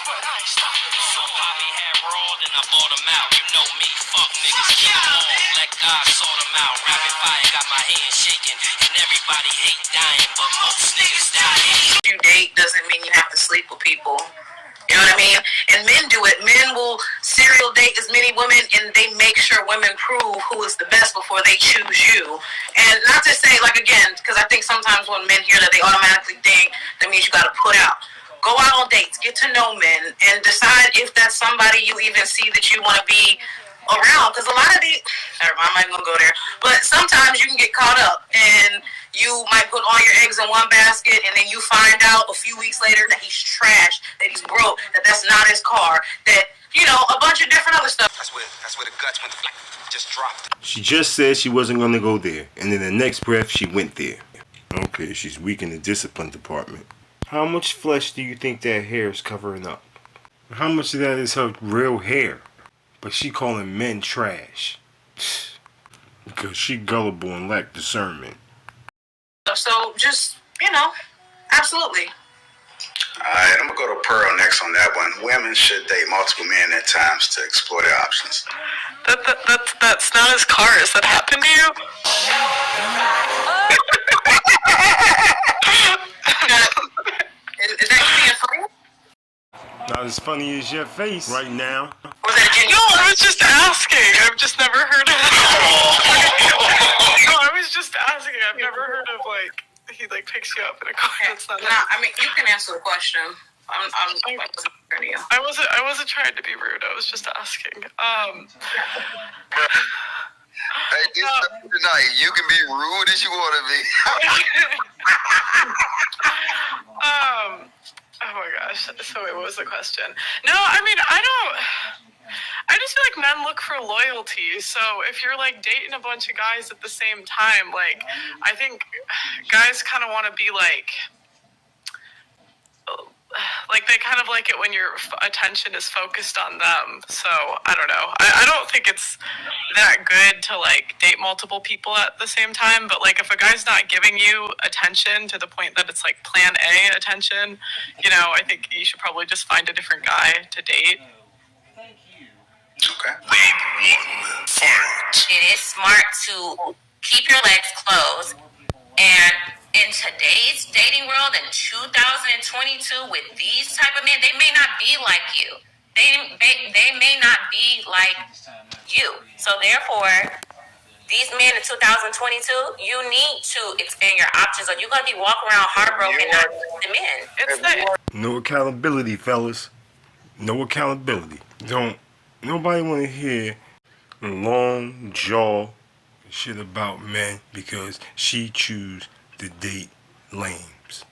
But I ain't stopping. So Poppy had rolled and I bought him out. You know me, fuck niggas, kill them all. Let God sort them out. Rapid fire got my hand shaking. And everybody hate dying, but most niggas die hating. You date doesn't mean you have to sleep with people. You know what I mean? And men do it. Men will serial date as many women, and they make sure women prove who is the best before they choose you. And not to say, like, again, because I think sometimes when men hear that, they automatically think that means you got to put out. Go out on dates, get to know men, and decide if that's somebody you even see that you want to be around. Because a lot of these, never mind, I'm not going to go there. But sometimes you can get caught up, and you might put all your eggs in one basket, and then you find out a few weeks later that he's trash, that he's broke, that that's not his car, that, you know, a bunch of different other stuff. That's where the guts went flat. Just dropped. She just said she wasn't going to go there, and in the next breath, she went there. Okay, she's weak in the discipline department. How much flesh do you think that hair is covering up? How much of that is her real hair? But she calling men trash. Because she gullible and lack discernment. So just, you know, absolutely. Alright, I'm gonna go to Pearl next on that one. Women should date multiple men at times to explore their options. That's not his cars. That happened to you? Is that being funny? Not as funny as your face right now. Or is that genuine? No, I was just asking. I've just never heard of No, I was just asking. I've never heard of, like, he, like, picks you up in a car. That's not I mean, you can answer the question. I wasn't trying to be rude. I was just asking. Hey, it's tonight. You can be rude as you want to be. Oh my gosh. So wait, what was the question? No, I mean, I just feel like men look for loyalty. So if you're like dating a bunch of guys at the same time, like, I think guys kind of want to be like they kind of like it when your attention is focused on them. So I don't know. I don't think it's that good to like date multiple people at the same time. But like if a guy's not giving you attention to the point that it's like plan A attention, you know, I think you should probably just find a different guy to date. Okay. It is smart to keep your legs closed. And in today's dating world in 2022 with these type of men, they may not be like you. They may not be like you. So therefore, these men in 2022, you need to expand your options, or you're going to be walking around heartbroken, not the men. No accountability, fellas. No accountability. Nobody want to hear long jaw shit about men because she choose to date lames.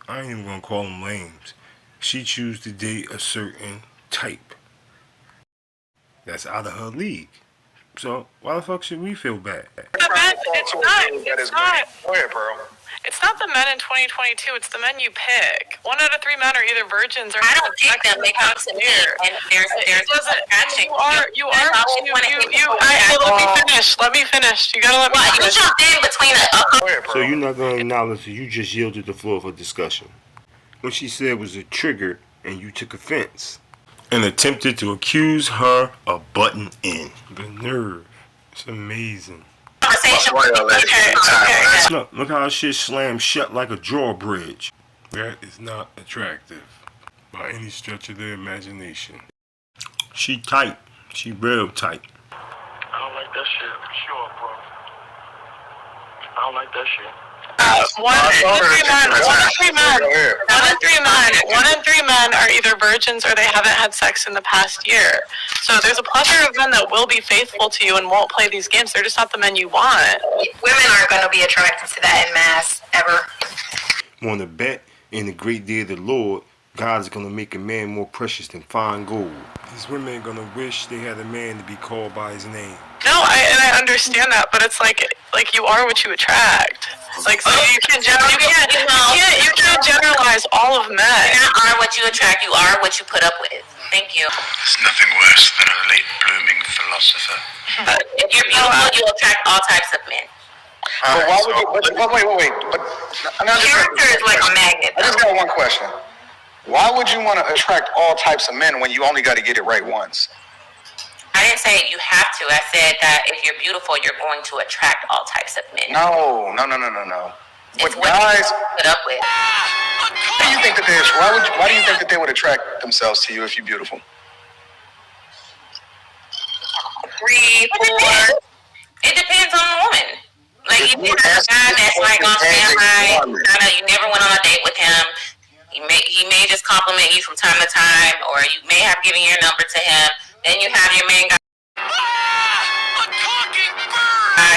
I ain't even gonna call them lames. She choose to date a certain type that's out of her league. So why the fuck should we feel bad? It's not. Go ahead, Pearl. It's not the men in 2022. It's the men you pick. 1 out of 3 men are either virgins or. I don't pick them. They come to me, and there's attraction. You are. Let me finish. You gotta let me finish. You jumped in between So you're not gonna acknowledge that you just yielded the floor for discussion. What she said was a trigger, and you took offense and attempted to accuse her of butting in. The nerve. It's amazing. Look how shit slammed shut like a drawbridge. That is not attractive by any stretch of the imagination. She tight. She real tight. I don't like that shit. Sure, bro. I don't like that shit. 1 in 3 men are either virgins or they haven't had sex in the past year. So there's a plethora of men that will be faithful to you and won't play these games. They're just not the men you want. Women aren't going to be attracted to that en masse ever. Want to bet in the great day of the Lord, God is going to make a man more precious than fine gold. These women are going to wish they had a man to be called by his name. No, I understand that, but it's like you are what you attract. Like, so you can't generalize all of men. You are what you attract. You are what you put up with. Thank you. There's nothing worse than a late blooming philosopher. If you're beautiful, you attract all types of men. But why would you? But wait. But character is like a magnet. I just got one question. Why would you want to attract all types of men when you only got to get it right once? I didn't say you have to. I said that if you're beautiful, you're going to attract all types of men. No. It's What what guys? you put up with. Why do you think that why do you think that they would attract themselves to you if you're beautiful? 3, 4. It depends on the woman. Like you have a guy that's like on standby. You never went on a date with him. He may just compliment you from time to time, or you may have given your number to him. Then you have your main guy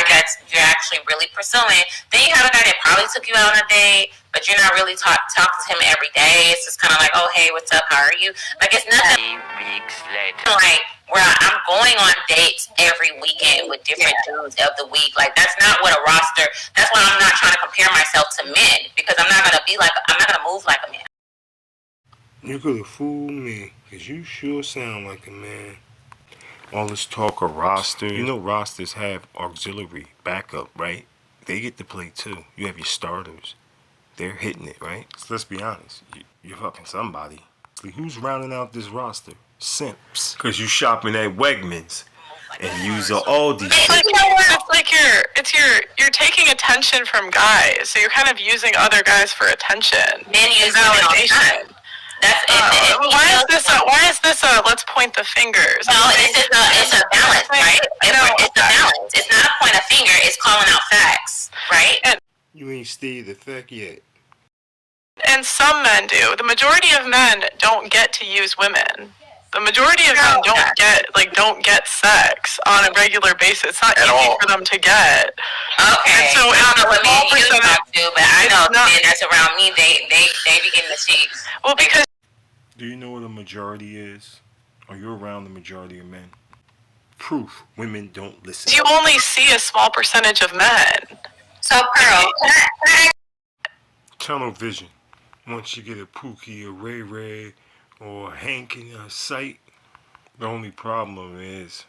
that you're actually really pursuing. Then you have a guy that probably took you out on a date, but you're not really talking to him every day. It's just kind of like, oh, hey, what's up? How are you? Like, it's nothing 3 weeks later. like where I'm going on dates every weekend with different dudes of the week. Like, that's not what a roster. That's why I'm not trying to compare myself to men, because I'm not gonna move like a man. You could have fooled me, because you sure sound like a man. All this talk of roster. You know rosters have auxiliary backup, right? They get to play too. You have your starters. They're hitting it, right? So let's be honest. You're fucking somebody. Who's rounding out this roster? Simps. Because you shopping at Wegmans and use an Aldi. It's like, you know what? It's like you're taking attention from guys, so you're kind of using other guys for attention. Men use women all the time. Why is this a let's point the fingers? No, it's a balance, right? It's a balance. It's not a point of finger. It's calling out facts, right? You ain't stated the fact yet. And some men do. The majority of men don't get to use women. The majority of men don't get sex on a regular basis. It's not easy for them to get. Okay. And so I don't know what men you talk to, but I know men that's around me, they be getting the cheeks. Well, because do you know what a majority is? Are you around the majority of men? Proof women don't listen. you only see a small percentage of men. So, Pearl, Tunnel vision. Once you get a Pookie, a Ray Ray, or a Hank in your sight, the only problem is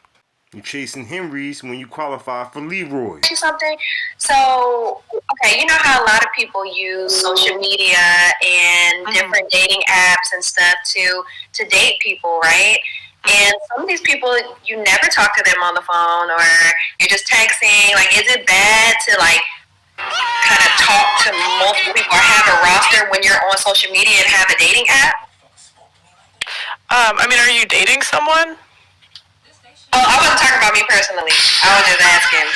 you're chasing Henrys when you qualify for Leroy. Something. So, okay, you know how a lot of people use social media and different dating apps and stuff to date people, right? And some of these people, you never talk to them on the phone, or you're just texting. Like, is it bad to like kind of talk to multiple people or have a roster when you're on social media and have a dating app? I mean, are you dating someone? Oh, I wasn't talking about me personally. I was just asking,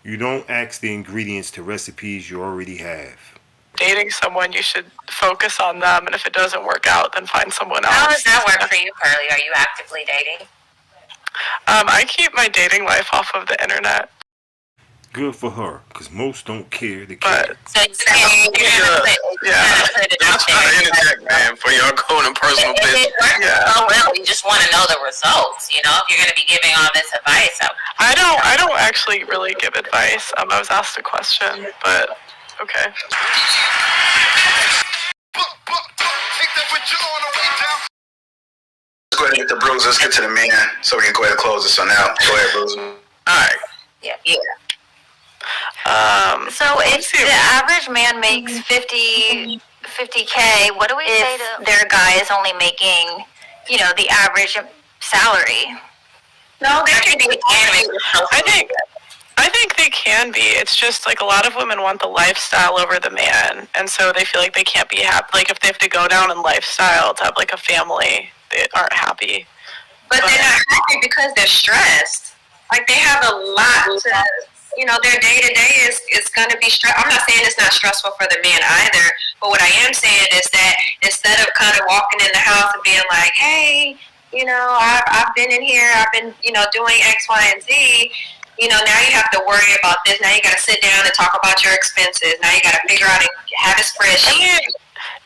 You don't ask the ingredients to recipes you already have. Dating someone, you should focus on them, and if it doesn't work out, then find someone else. how does that work for you, Pearly? Are you actively dating? I keep my dating life off of the internet. Good for her, because most don't care. They care. So you can't put it out Just trying to interject, man, for your own and personal business. Oh well, you just want to know the results. You know, if you're going to be giving all this advice, I don't actually really give advice. I was asked a question, but okay. Let's go ahead and get the bruise. Let's get to the man so we can go ahead and close this one out. Go ahead, bruise. All right. yeah. So if the average man makes 50K, what do we say to their guy is only making, the average salary? No, they can be. I think they can be. It's just like a lot of women want the lifestyle over the man, and so they feel like they can't be happy. Like if they have to go down in lifestyle to have like a family, they aren't happy. But they're not happy because they're stressed. Like they have a lot to, their day-to-day is going to be stressed. I'm not saying it's not stressful for the man either, but what I am saying is that instead of kind of walking in the house and being like, hey, I've been in here, I've been, doing X, Y, and Z, now you have to worry about this. Now you got to sit down and talk about your expenses. Now you got to figure out and have a spreadsheet.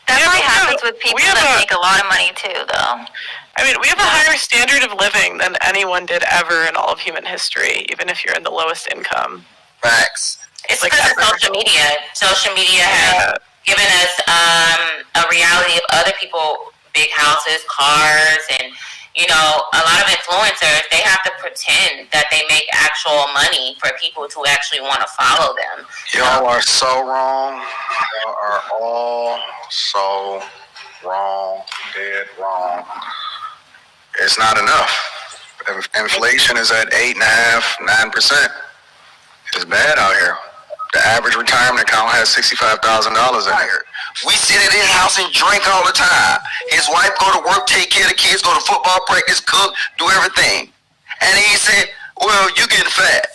That probably happens with people that make a lot of money too, though. I mean, we have a higher standard of living than anyone did ever in all of human history, even if you're in the lowest income. Facts. It's because of social media. Social media has given us a reality of other people, big houses, cars, and a lot of influencers, they have to pretend that they make actual money for people to actually want to follow them. Y'all are so wrong. Y'all are all so Wrong. Dead wrong. It's not enough. Inflation is at 8.5%, 9%. It's bad out here. The average retirement account has $65,000 in here. We sit at his house and drink all the time. His wife go to work, take care of the kids, go to football practice, cook, do everything. And he said, well, you getting fat.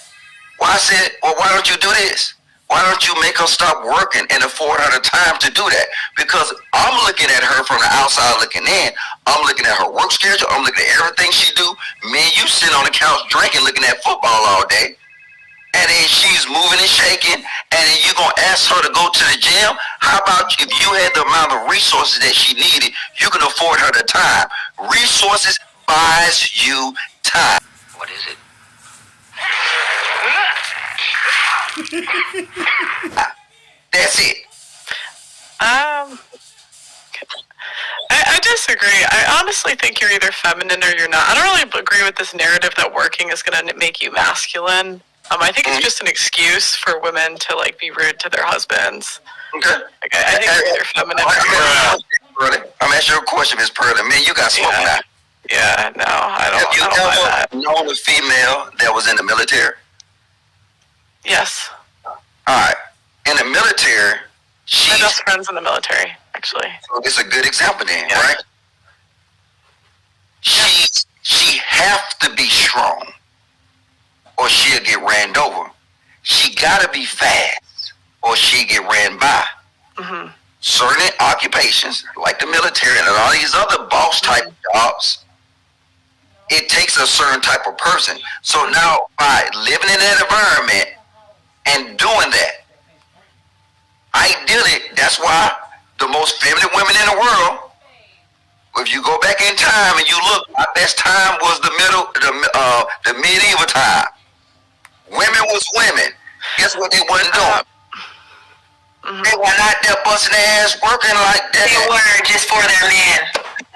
Well, I said, well, why don't you do this? Why don't you make her stop working and afford her the time to do that? Because I'm looking at her from the outside looking in. I'm looking at her work schedule. I'm looking at everything she do. Me and you sitting on the couch drinking, looking at football all day. And then she's moving and shaking, and then you're going to ask her to go to the gym? How about if you had the amount of resources that she needed, you can afford her the time. Resources buys you time. What is it? That's it. I disagree. I honestly think you're either feminine or you're not. I don't really agree with this narrative that working is going to make you masculine. I think it's just an excuse for women to like be rude to their husbands. Okay. Like, I think you're either feminine or I'm asking you a question, Ms. Pearlie. Man, you got smoke now. Yeah, no, I don't. Have you ever known a female that was in the military? Yes. All right. In the military, my best friend's in the military, actually. So it's a good example then, right? She have to be strong, or she'll get ran over. She gotta be fast, or she'll get ran by. Mm-hmm. Certain occupations, like the military and all these other boss type jobs, it takes a certain type of person. So now, by living in that environment and doing that, ideally, that's why the most feminine women in the world, if you go back in time and you look, my best time was the medieval time. Women was women. Guess what they wasn't doing? They were not there busting their ass working like that. They were just for their man.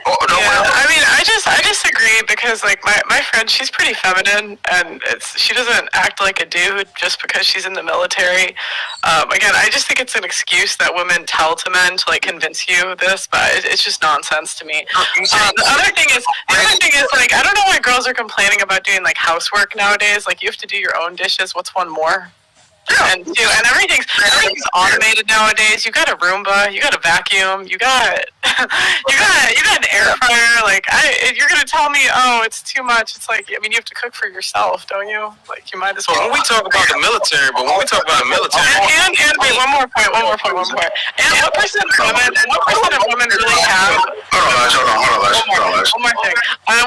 I mean, I disagree because like my friend, she's pretty feminine and she doesn't act like a dude just because she's in the military. Again, I just think it's an excuse that women tell to men to like convince you this, but it's just nonsense to me. The other thing is like I don't know why girls are complaining about doing like housework nowadays. Like you have to do your own dishes. What's one more? And everything's automated nowadays. You got a Roomba, you got a vacuum, you got an air fryer. Like you're gonna tell me, oh, it's too much. It's like, I mean, you have to cook for yourself, don't you? Like you might as well. When we talk about the military, and wait, one more point. And what percent of women really have? Hold on. One more thing.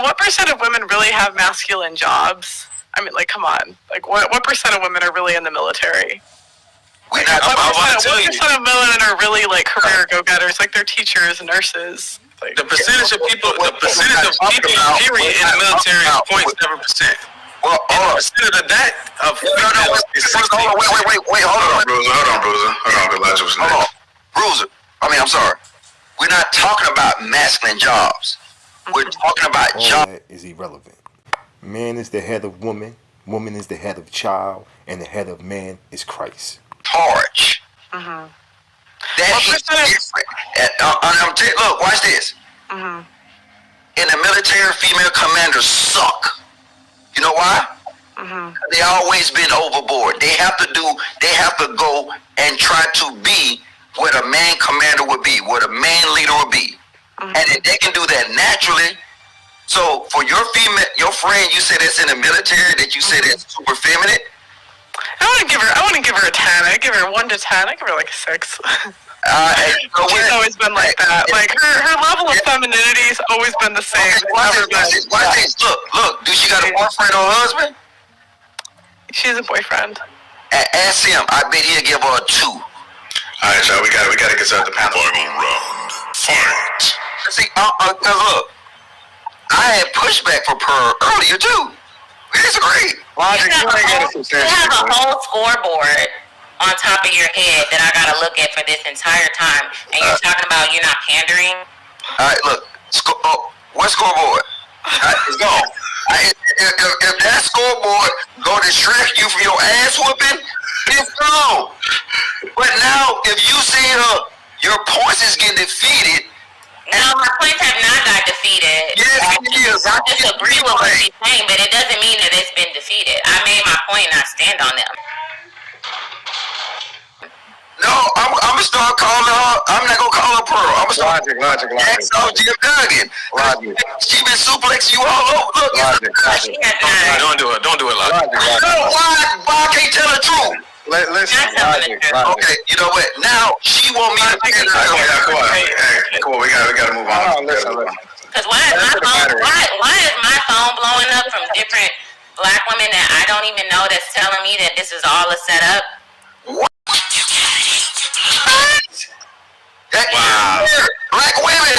What percent of women really have masculine jobs? I mean, like, come on. Like, what percent of women are really in the military? What percent of women are really, like, career go-getters? Like, they're teachers, nurses. Like, the percentage of people, period, in the military is 0.7%. Well, and the percentage of that is 60%. Wait, hold on, Bruiser. Hold on. Bruiser. I'm sorry. We're not talking about masculine jobs. We're talking about jobs. All that is irrelevant. Man is the head of woman, woman is the head of child, and the head of man is Christ. Torch. Mm-hmm. That is different. Look, watch this. Mm-hmm. In the military, female commanders suck. You know why? Mm-hmm. They always been overboard. They have to go and try to be what a man commander would be, what a man leader would be. Mm-hmm. And if they can do that naturally. So for your friend, you said that's in the military, that you said that's super feminine. I wouldn't give her a 10. I'd give her 1 to 10. I'd give her like a 6. She's always been like that. Like her level of femininity has always been the same. Watch this. Look. Do she got a boyfriend or husband? She's a boyfriend. Ask him. I bet he'll give her a 2. All right, y'all. We gotta get to the panel. Final round. Fight. See, look. I had pushback for Pearl earlier too. We disagree. You have a whole scoreboard on top of your head that I gotta look at for this entire time, and you're talking about you're not pandering. All right, look. What scoreboard? It's gone. If that scoreboard gonna distract you from your ass whooping, it's gone. But now, if you see your points is getting defeated, No, my points have not got defeated. Yes, it is. I disagree with what she's saying, but it doesn't mean that it's been defeated. I made my point and I stand on them. No, I'm gonna start calling her. I'm not gonna call her Pearl. I'm gonna start Logic. Jim Duggan. Logic. She been suplexing you all over. Look, Logic. Don't do it, Logic. why I can't tell the truth? Listen, Logic. Okay, you know what? Now she want me to pay her. Come on. Hey, come on. We gotta move on. Listen. Because why is my phone blowing up from different black women that I don't even know that's telling me that this is all a setup? Wow. Black women.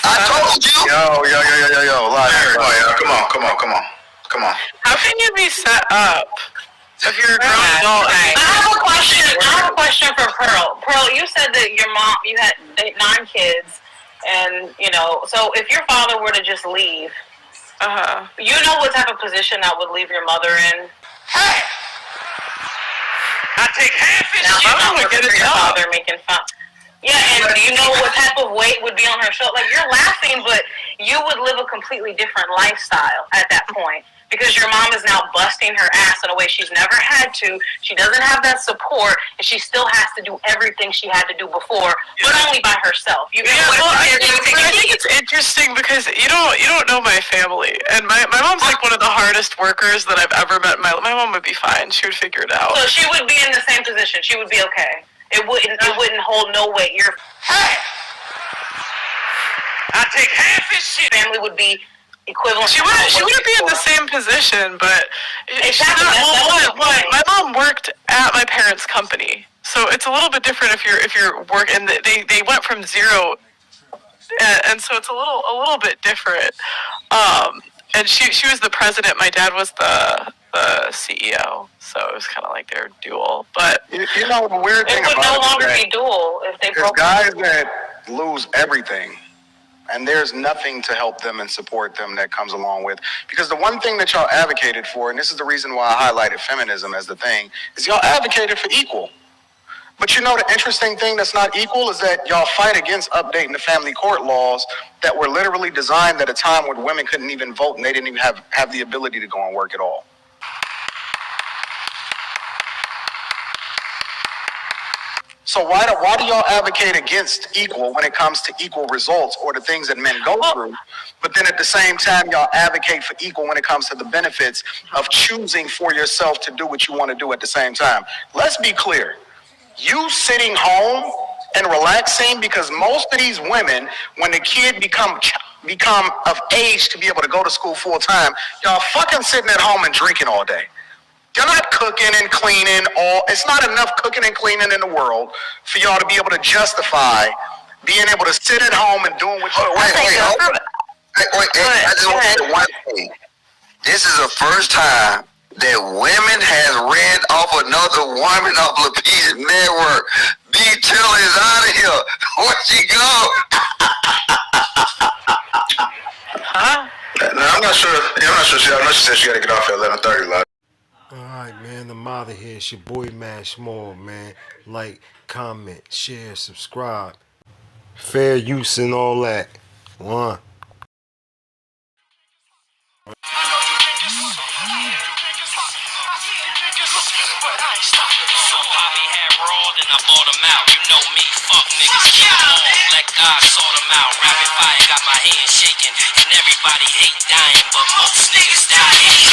I told you. Yo. Logic. Come on. How can you be set up if you're a grown adult? I have a question for Pearl. Pearl, you said that your mom, you had 9 kids, and so if your father were to just leave, you know what type of position that would leave your mother in? Hey. I take half his shit. I'm gonna get your father making fun. Yeah, and do you know what type of weight would be on her shoulder? Like, you're laughing, but you would live a completely different lifestyle at that point. Because your mom is now busting her ass in a way she's never had to. She doesn't have that support, and she still has to do everything she had to do before, but only by herself. I think it's interesting because you don't know my family, and my mom's like one of the hardest workers that I've ever met. My mom would be fine; she would figure it out. So she would be in the same position. She would be okay. It wouldn't hold no weight. I take half his shit. Family would be equivalent. She wouldn't be in the same position, but my mom worked at my parents' company, so it's a little bit different if you're working. They went from zero, and so it's a little bit different. And she was the president. My dad was the CEO, so it was kind of like they're dual. But the weird thing it would no longer be dual if they broke. Guys that lose everything, and there's nothing to help them and support them that comes along with. Because the one thing that y'all advocated for, and this is the reason why I highlighted feminism as the thing, is y'all advocated for equal. But the interesting thing that's not equal is that y'all fight against updating the family court laws that were literally designed at a time when women couldn't even vote and they didn't even have the ability to go and work at all. So why do y'all advocate against equal when it comes to equal results or the things that men go through, but then at the same time y'all advocate for equal when it comes to the benefits of choosing for yourself to do what you want to do at the same time? Let's be clear. You sitting home and relaxing, because most of these women, when the kid become of age to be able to go to school full time, y'all fucking sitting at home and drinking all day. You're not cooking and cleaning it's not enough cooking and cleaning in the world for y'all to be able to justify being able to sit at home and doing what you Wait, I just want to say one thing. This is the first time that women has read off another woman off Lapidus Network. B. Tiller is out of here. Where'd she go? Huh? No, I'm not sure. I know she said she got to get off at 11:30. Like. Alright, man, I'm out of here. It's your boy Mash More, man. Like, comment, share, subscribe. Fair use and all that. One. So Poppy had rolled and I bought them out. You know me, fuck niggas, keep them on. Let God sort them out. Rapid fire got my hands shaking, and everybody hate dying, but most niggas die.